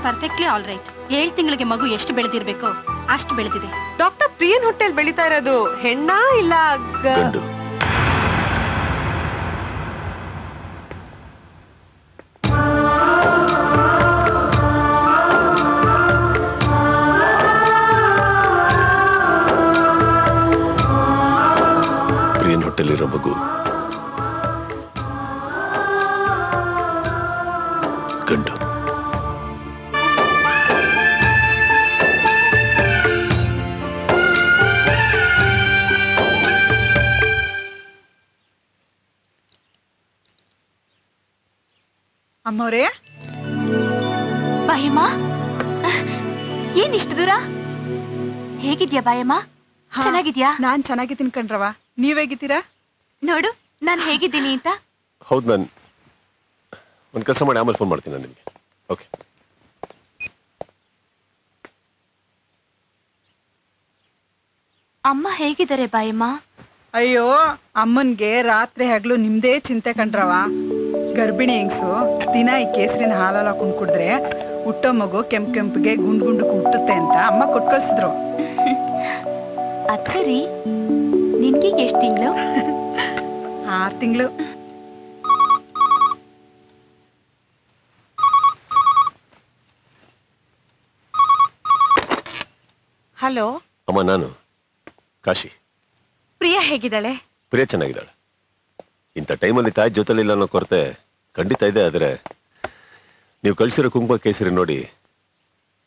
Perfectly all right. 7 ತಿಂಗಳಿಗೆ ಮಗು ಎಷ್ಟು ಬೆಳೆದಿರ್ಬೇಕೋ ಅಷ್ಟು ಬೆಳೆದಿದೆ. ಡಾಕ್ಟರ್ ಪ್ರಿಯನ್ ಹೊಟ್ಟೆಲ್ ಬೆಳೀತಾ ಇರೋದು ಹೆಣ್ಣಾ ಇಲ್ಲ ಗಂಡು? ಪ್ರಿಯನ್ ಹೊಟ್ಟೆಲಿರೋ ಮಗು ಗಂಡು. ಅಮ್ಮೋರೇ, ಬಾಯಮ್ಮ, ಏನ್ ಇಷ್ಟು ದೂರ? ಹೇಗಿದ್ಯಾ ಬಾಯಮ್ಮ? ಚೆನ್ನಾಗಿದ್ಯಾ? ನಾನ್ ಚೆನ್ನಾಗಿದ್ದೀನಿ ಕಣ್ರವ, ನೀವ್ ಹೇಗಿದ್ದೀರಾ? ನೋಡು ನಾನ್ ಹೇಗಿದ್ದೀನಿ ಅಂತ. ಹೌದು, ನಾನು ಒಂದು ಕೆಲಸ ಮಾಡಿ ಆಮೇಲೆ ಫೋನ್ ಮಾಡ್ತೀನಿ ನಾನು ನಿಮಗೆ. ಓಕೆ. ಅಮ್ಮ ಹೇಗಿದ್ದಾರೆ ಬಾಯಮ್ಮ? ಅಯ್ಯೋ, ಅಮ್ಮನ್ಗೆ ರಾತ್ರಿ ಹಗಲು ನಿಮ್ದೇ ಚಿಂತೆ ಕಣ್ರವ. ಗರ್ಭಿಣಿ ಹೆಂಗ್ಸು ದಿನ ಈ ಕೇಸರಿನ ಹಾಲಲ್ಲ ಹಾಕೊಂಡ್ ಕುಡಿದ್ರೆ ಹುಟ್ಟೋ ಮಗು ಕೆಂಪಿಗೆ ಗುಂಡ್ಗುಂಡಕ್ಕೆ ಹುಟ್ಟುತ್ತೆ ಅಂತ ಅಮ್ಮ ಕೊಟ್ಟು ಕಳ್ಸಿದ್ರು. ಅದ್ ಸರಿ, ನಿನ್ಗೆ ಎಷ್ಟು ತಿಂಗಳು? 6 ತಿಂಗಳು. ಹಲೋ ಅಮ್ಮ, ನಾನು ಕಾಶಿ. ಪ್ರಿಯಾ ಹೇಗಿದ್ದಾಳೆ? ಪ್ರಿಯ ಚೆನ್ನಾಗಿದ್ದಾಳೆ. ಇಂಥ ಟೈಮಲ್ಲಿ ತಾಯಿ ಜೊತೆಲಿಲ್ಲ ಅನ್ನೋ ಕೊರತೆ ಖಂಡಿತ ಇದೆ. ಆದರೆ ನೀವು ಕಳಿಸಿರೋ ಕುಂಕುಮ ಕೇಸರಿ ನೋಡಿ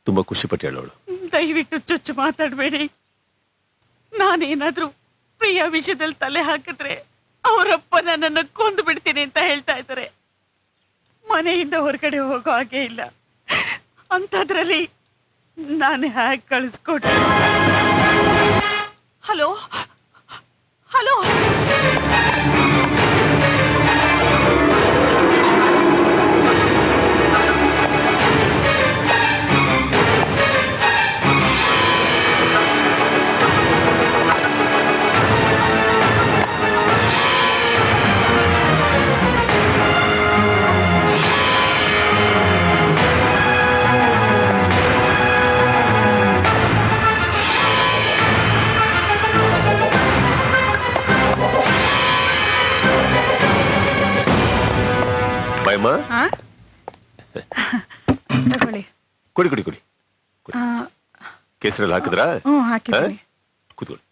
ತುಂಬಾ ಖುಷಿ ಪಟ್ಟು ಹೇಳೋಳು. ದಯವಿಟ್ಟು ಚುಚ್ಚು ಮಾತಾಡಬೇಡಿ. ನಾನೇನಾದ್ರೂ ಪ್ರಿಯಾ ವಿಷಯದಲ್ಲಿ ತಲೆ ಹಾಕಿದ್ರೆ ಅವರಪ್ಪ ನನ್ನನ್ನು ಕೊಂದು ಬಿಡ್ತೀನಿ ಅಂತ ಹೇಳ್ತಾ ಇದ್ದಾರೆ. ಮನೆಯಿಂದ ಹೊರಗಡೆ ಹೋಗೋ ಹಾಗೆ ಇಲ್ಲ. ಅಂಥದ್ರಲ್ಲಿ ನಾನು ಹ್ಯಾಕ್ ಕಳಿಸ್ಕೊಟ್ಟೆ? ಹಲೋ ಹಲೋ, ಕುಡಿ ಕುಡಿ ಕುಡಿ. ಕೇಸರಲ್ಲಿ ಹಾಕಿದ್ರಾ? ಹಾಕಿದ್ದೀನಿ. ಕೂತ್ಕೊಳ್ಳಿ.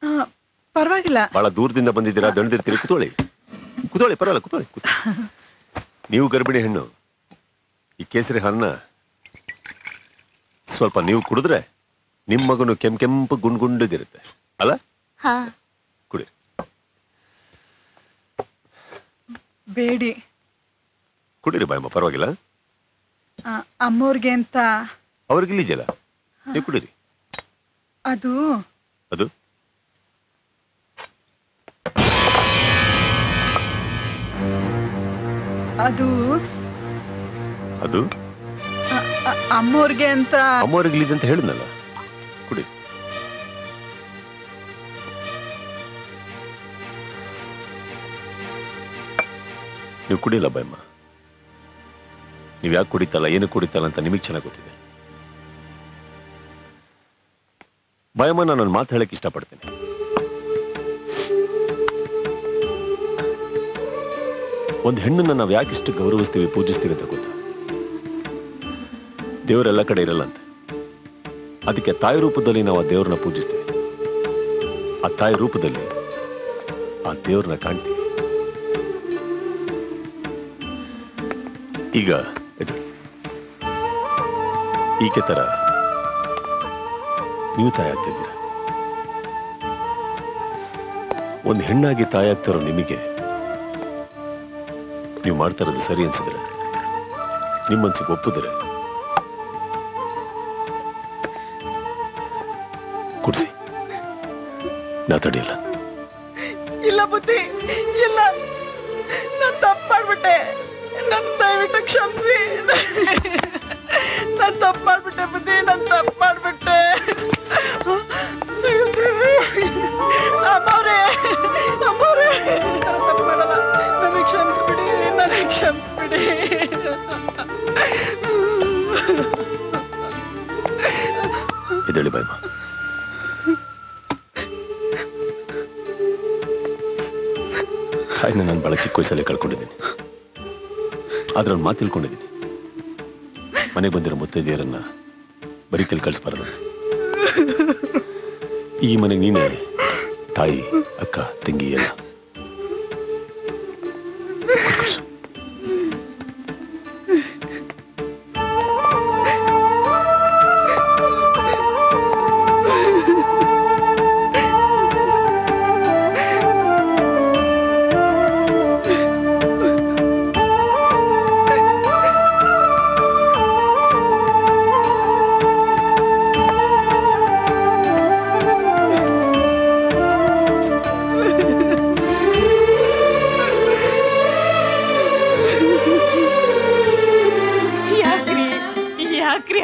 ಪರವಾಗಿಲ್ಲ. ಬಹಳ ದೂರದಿಂದ ಬಂದಿದ್ದೀರಾ, ದಣಿದಿರ್ತೀರಿ. ಕೂತ್ಕೊಳ್ಳಿ ಕೂತ್ಕೊಳ್ಳಿ, ಪರವಾಗಿಲ್ಲ ಕೂತ್ಕೊಳ್ಳಿ. ನೀವು ಗರ್ಭಿಣಿ ಹೆಣ್ಣು, ಈ ಕೇಸರಿ ಹಾಲನ್ನ ಸ್ವಲ್ಪ ನೀವು ಕುಡಿದ್ರೆ ನಿಮ್ಮ ಮಗನು ಕೆಂಪು ಗುಂಡ್ಗುಂಡಗಿರುತ್ತೆ ಅಲ್ಲ? ಕುಡಿ. ಬೇಡಿ. ಕುಡೀರಿ ಬಾಯಮ್ಮ, ಪರವಾಗಿಲ್ಲ. ಅಮ್ಮೋರ್ಗೆ ಅಂತ ಅವ್ರಿಗೆ ಇಲ್ಲಿದೆಯಲ್ಲ, ನೀವು ಕುಡೀರಿ. ಅದು ಅದು ಅದು ಅದು ಅಮ್ಮೋರ್ಗೆ ಅಂತ. ಅಮ್ಮವ್ರಿಗೆ ಇಲ್ಲಿದೆ ಅಂತ ಹೇಳಿದ್ನಲ್ಲ, ಕುಡಿ. ನೀವು ಕುಡಿಯಲ್ಲ ಬಾಯಮ್ಮ. ನೀವು ಯಾಕೆ ಕುಡಿತಲ್ಲ, ಏನು ಕುಡಿತಲ್ಲ ಅಂತ ನಿಮಗೆ ಚೆನ್ನಾಗಿ ಗೊತ್ತಿದೆ. ಬಾಯಮ್ಮ, ನಾನು ಒಂದು ಮಾತು ಹೇಳಕ್ಕೆ ಇಷ್ಟಪಡ್ತೇನೆ. ಒಂದು ಹೆಣ್ಣನ್ನ ನಾವು ಯಾಕಿಷ್ಟು ಗೌರವಿಸ್ತೀವಿ, ಪೂಜಿಸ್ತೀವಿ ಅಂತ ಗೊತ್ತಾ? ದೇವರೆಲ್ಲ ಕಡೆ ಇರಲ್ಲ ಅಂತ. ಅದಕ್ಕೆ ತಾಯಿ ರೂಪದಲ್ಲಿ ನಾವು ಆ ದೇವ್ರನ್ನ ಪೂಜಿಸ್ತೀವಿ. ಆ ತಾಯಿ ರೂಪದಲ್ಲಿ ಆ ದೇವ್ರನ್ನ ಕಾಣ್ತೀವಿ. ಈಗ ಈಕೆ ತರ ನೀವು ತಾಯಿ ಆಗ್ತಿದ್ದೀರ. ಒಂದು ಹೆಣ್ಣಾಗಿ ತಾಯಿ ಆಗ್ತಾರೋ ನಿಮಗೆ ನೀವು ಮಾಡ್ತಾ ಇರೋದು ಸರಿ ಅನ್ಸಿದ್ರೆ, ನಿಮ್ಮ ಮನ್ಸಿಗೆ ಒಪ್ಪಿದ್ರೆ ಕುಡಿಸಿ, ನಾ ತಡೆಯಲ್ಲ. ಇಲ್ಲ ಬುದ್ಧಿ ಇಲ್ಲ, ನಾನು ತಪ್ಪು ಮಾಡ್ಬಿಟ್ಟೆ. ನನ್ನ ದಯವಿಟ್ಟು ಕ್ಷಮಿಸಿ. ನಾನು ತಪ್ಪು ಮಾಡ್ಬಿಟ್ಟೆ ಬುದ್ಧಿ, ನಾನು ತಪ್ಪು ಮಾಡ್ಬಿಟ್ಟೆ. ಅಮ್ಮವ್ರೆ ಅಮ್ಮವ್ರೆ, ತಪ್ಪು ಮಾಡಲ್ಲ, ನನಗೆ ಕ್ಷಮಿಸ್ಬಿಡಿ, ನನಗೆ ಕ್ಷಮಿಸ್ಬಿಡಿ. ಎದ್ದೇಳಿ ಬಾಯಮ್ಮ. ತಾಯಿನ ನಾನು ಬಹಳ ಚಿಕ್ಕ ವಯಸ್ಸಲ್ಲೇ ಕಳ್ಕೊಂಡಿದ್ದೀನಿ. ಆದ್ರೆ ಒಂದು ಮಾತು ತಿಳ್ಕೊಂಡಿದ್ದೀನಿ, ಮನೆಗೆ ಬಂದಿರೋ ಮುತ್ತೈದೆಯರನ್ನ ಬರೀ ಕೈಲಿ ಕಳಿಸ್ಬಾರ್ದು. ಈ ಮನೆಗೆ ನೀನೇ ತಾಯಿ, ಅಕ್ಕ, ತಂಗಿ ಎಲ್ಲ.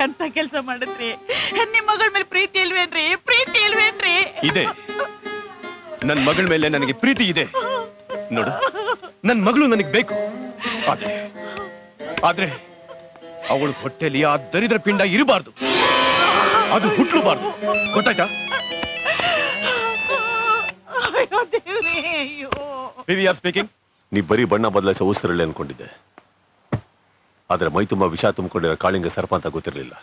ಅಂತ ಕೆಲಸ ಮಾಡಿದ್ರಿ. ನಿಮ್ ಮಗಳ ಮೇಲೆ ಪ್ರೀತಿ ಇಲ್ವೇನ್ರಿ? ಪ್ರೀತಿ ಇಲ್ವೇನ್ರಿ? ಇದೆ, ನನ್ ಮಗಳ ಮೇಲೆ ನನಗೆ ಪ್ರೀತಿ ಇದೆ. ನೋಡು, ನನ್ ಮಗಳು ನನಗೆ ಬೇಕು. ಆದ್ರೆ ಅವಳು ಹೊಟ್ಟೆಲಿ ಆ ದರಿದ್ರ ಪಿಂಡ ಇರಬಾರ್ದು, ಅದು ಹುಟ್ಲಬಾರ್ದು. ಗೊತ್ತಾಯ್ತಾ? ಸ್ಪೀಕಿಂಗ್. ನೀ ಬರೀ ಬಣ್ಣ ಬದಲಾಯಿಸೋ ಉಸಿರಳ್ಳಿ ಅನ್ಕೊಂಡಿದ್ದೆ, ಆದ್ರೆ ಮೈ ತುಂಬಾ ವಿಷ ತುಂಬಿಕೊಂಡಿರೋ ಕಾಳಿಂಗ ಸರ್ಪ ಅಂತ ಗೊತ್ತಿರಲಿಲ್ಲ.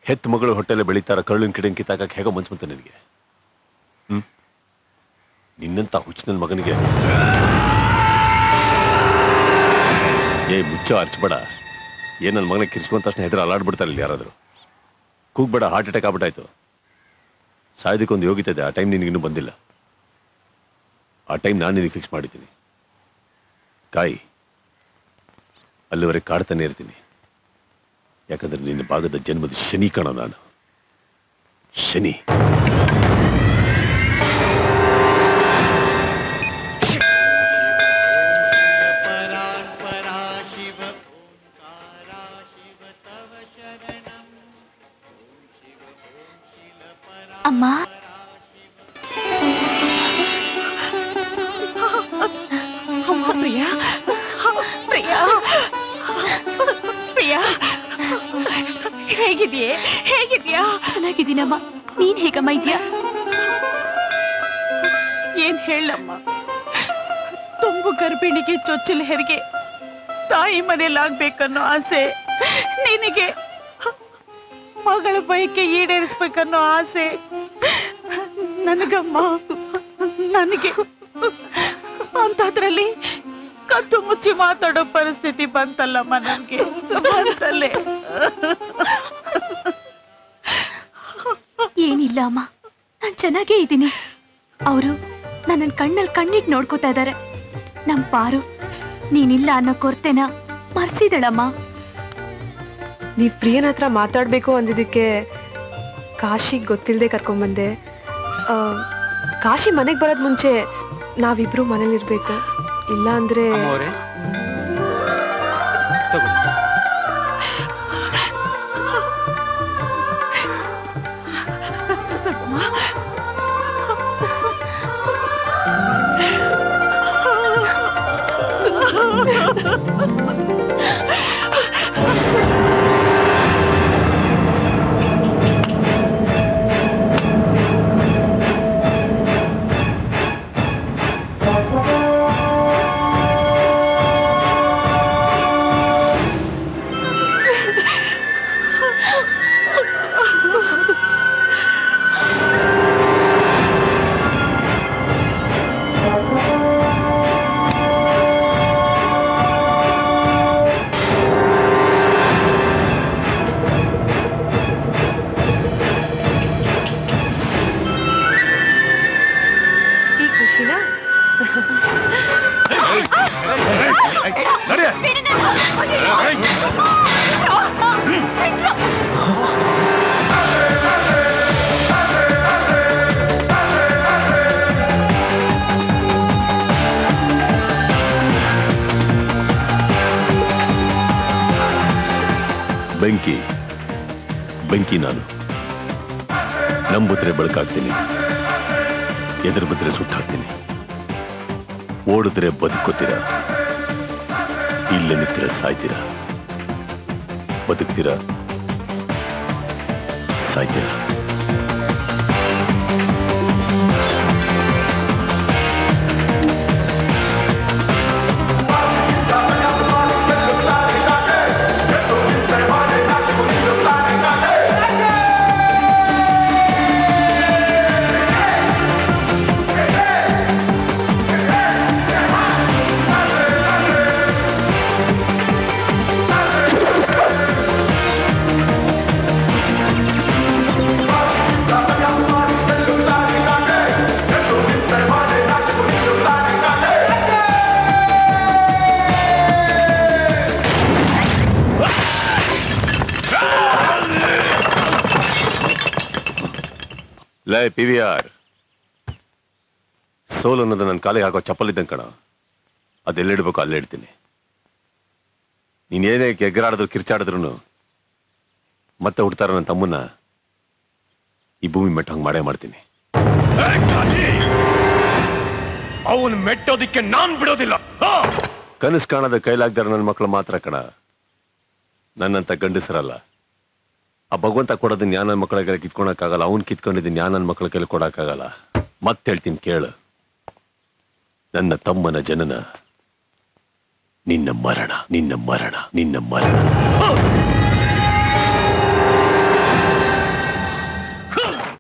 ಹೆತ್ತ ಮಗಳು ಹೊಟ್ಟೆಲೆ ಬೆಳೀತಾರ ಕರುಳಿನ ಕಿಡಂಗಿ ಕಿತ್ತಾಕಕ್ಕೆ ಹೇಗೋ ಮನ್ಸು ಬಂತ ನಿನಗೆ? ನಿನ್ನಂತ ಹುಚ್ಚಿನ ಮಗನಿಗೆ ಮುಚ್ಚ ಅರ್ಚ್ಬೇಡ. ನನ್ನ ಮಗನ ಕಿರ್ಸ್ಕೊಂಡ ತಕ್ಷಣ ಹೆದ್ರ ಅಲಾಡ್ಬಿಡ್ತಾರಲ್ಲ ಯಾರಾದ್ರು. ಕೂಗ್ಬೇಡ, ಹಾರ್ಟ್ ಅಟ್ಯಾಕ್ ಆಗ್ಬಿಟ್ಟಾಯ್ತು. ಸಾಯೋದಕ್ಕೊಂದು ಯೋಗ್ಯತೆ ಇದೆ, ಆ ಟೈಮ್ ನಿನಗಿನ್ನೂ ಬಂದಿಲ್ಲ. ಆ ಟೈಮ್ ನಾನು ನಿನಗೆ ಫಿಕ್ಸ್ ಮಾಡಿದ್ದೀನಿ. ಕಾಯಿ, ಅಲ್ಲಿವರೆಗೆ ಕಾಡ್ತಾನೆ ಇರ್ತೀನಿ. ಯಾಕಂದ್ರೆ ನಿನ್ನ ಭಾಗದ ಜನ್ಮದ ಶನಿ ಕಣ ನಾನು. ಶನಿ. ಅಮ್ಮ, ಅಮ್ಮ, ಪ್ರಿಯಾ, ಪ್ರಿಯಾ, ಪ್ರಿಯಾ, ಹೇಗಿದೆಯೇ? ಹೇಗಿದ್ಯಾ? ಚೆನ್ನಾಗಿದ್ದೀನಮ್ಮ. ನೀನ್ ಹೇಗಮ್ಮ ಇದೆಯಾ? ಏನ್ ಹೇಳಮ್ಮ, ತುಂಬು ಗರ್ಭಿಣಿಗೆ ಚೊಚ್ಚಲು ಹೆರಿಗೆ, ತಾಯಿ ಮನೇಲಾಗ್ಬೇಕನ್ನೋ ಆಸೆ ನಿನಗೆ, ಮಗಳ ಬಯಕೆ ಈಡೇರಿಸ್ಬೇಕನ್ನೋ ಆಸೆ ನನಗಮ್ಮ, ನನಗೆ. ಅಂತದ್ರಲ್ಲಿ ಕದ್ದು ಮುಚ್ಚಿ ಮಾತಾಡೋ ಪರಿಸ್ಥಿತಿ ಬಂತಲ್ಲಮ್ಮ ನನ್ಗೆ. ಬಂತಲ್ಲೇ. ಏನಿಲ್ಲ ಅಮ್ಮ, ನಾನ್ ಚೆನ್ನಾಗೇ ಇದ್ದೀನಿ. ಅವರು ನನ್ನ ಕಣ್ಣಲ್ಲಿ ಕಣ್ಣಿಟ್ಟು ನೋಡ್ಕೋತಾ ಇದ್ದಾರೆ. ನಮ್ ಪಾರು ನೀನಿಲ್ಲ ಅನ್ನೋ ಕೊರತೆನ ಮರ್ಸಿದಳಮ್ಮ. ನೀವ್ ಪ್ರಿಯನ ಹತ್ರ ಮಾತಾಡ್ಬೇಕು ಅಂದಿದ್ದಕ್ಕೆ ಕಾಶಿಗೆ ಗೊತ್ತಿಲ್ಲದೆ ಕರ್ಕೊಂಡ್ಬಂದೆ. ಕಾಶಿ ಮನೆಗೆ ಬರೋದ್ ಮುಂಚೆ ನಾವಿಬ್ರು ಮನೇಲಿರ್ಬೇಕು, ಇಲ್ಲ ಅಂದ್ರೆ ಬೆಂಕಿ ಬೆಂಕಿ ನಾನು. ನಂಬುತ್ರೆ ಬೆಳಕಾಗ್ತೀನಿ, ಎದುರು ಬಿದ್ರೆ ಸುಟ್ಟಾಕ್ತೀನಿ. ಓಡಿದ್ರೆ ಬದುಕೋತೀರಾ, ಇಲ್ಲೇ ನಿಂತಿರ ಸಾಯ್ತೀರಾ. ಬದುಕ್ತೀರಾ, ಸಾಯ್ತೀಯ. ಲೇ PVR, ಸೋಲು ಅನ್ನೋದು ನನ್ನ ಕಾಲಿಗೆ ಹಾಕೋ ಚಪ್ಪಲ್ ಇದ್ದಂಗೆ ಕಣ. ಅದೆಲ್ಲಿಡ್ಬೇಕು ಅಲ್ಲೇ ಇಡ್ತೀನಿ. ನೀನೇನೇ ಎಗರಾಡಿದ್ರು ಕಿರ್ಚಾಡಿದ್ರು ಮತ್ತೆ ಹುಡ್ತಾರ ನನ್ನ ತಮ್ಮನ್ನ ಈ ಭೂಮಿ ಮೆಟ್ಟಂಗೆ ಮಾಡೇ ಮಾಡ್ತೀನಿ. ಅವನು ಮೆಟ್ಟೋದಿಕ್ಕೆ ನಾನ್ ಬಿಡೋದಿಲ್ಲ. ಕನಸು ಕಾಣದ ಕೈಲಾಗ್ದಾರ ನನ್ನ ಮಕ್ಕಳು ಮಾತ್ರ ಕಣ, ನನ್ನಂತ ಗಂಡಸರಲ್ಲ. ಆ ಭಗವಂತ ಕೊಡೋದನ್ನ ನಾನು ನನ್ನ ಮಕ್ಕಳ ಕೈಲಿ ಕಿತ್ಕೊಳಕ್ಕಾಗಲ್ಲ, ಅವ್ನು ಕಿತ್ಕೊಂಡಿದ್ದೀನಿ ನಾನು ನನ್ನ ಮಕ್ಕಳ ಕೈಲಿ ಕೊಡಕ್ಕಾಗಲ್ಲ. ಮತ್ತೆ ಹೇಳ್ತೀನಿ ಕೇಳು, ನನ್ನ ತಮ್ಮನ ಜನನ ನಿನ್ನ ಮರಣ, ನಿನ್ನ ಮರಣ, ನಿನ್ನ ಮರಣ.